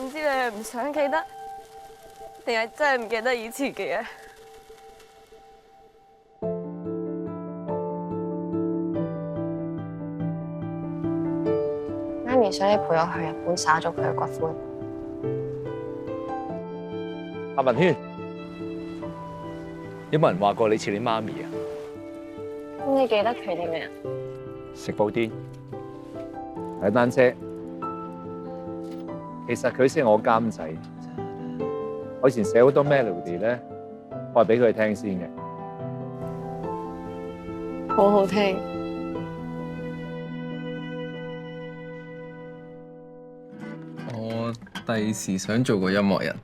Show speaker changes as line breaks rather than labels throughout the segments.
唔知你係唔想記得，定係真係唔記得以前嘅嘢？
媽咪想你陪我去日本撒咗佢嘅骨灰。
阿文軒，有冇人話過你似你媽咪啊？
咁你記得佢啲咩啊？
食布甸，踩單車。其實佢先係我監仔，我以前寫好多 melody 咧，我係俾佢聽先嘅。
好好聽。
我第時想做個音樂人。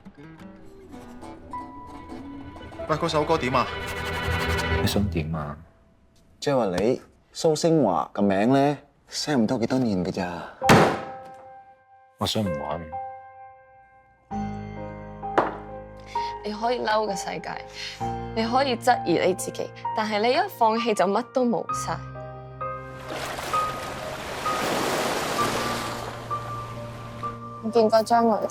喂，嗰首歌點啊？
你想點啊？
即係話你蘇星華個名咧 ，send 唔到幾多年㗎咋？
我想唔玩。
你可以嬲嘅世界，你可以質疑你自己，但係你一放棄就乜都冇晒。
我見過張愛玲。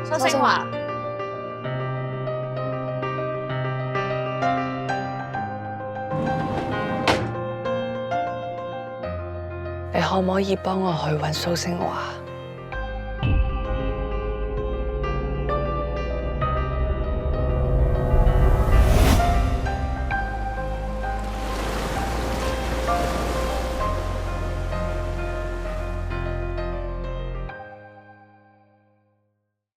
蘇星華。
你可唔可以幫我去揾蘇星華？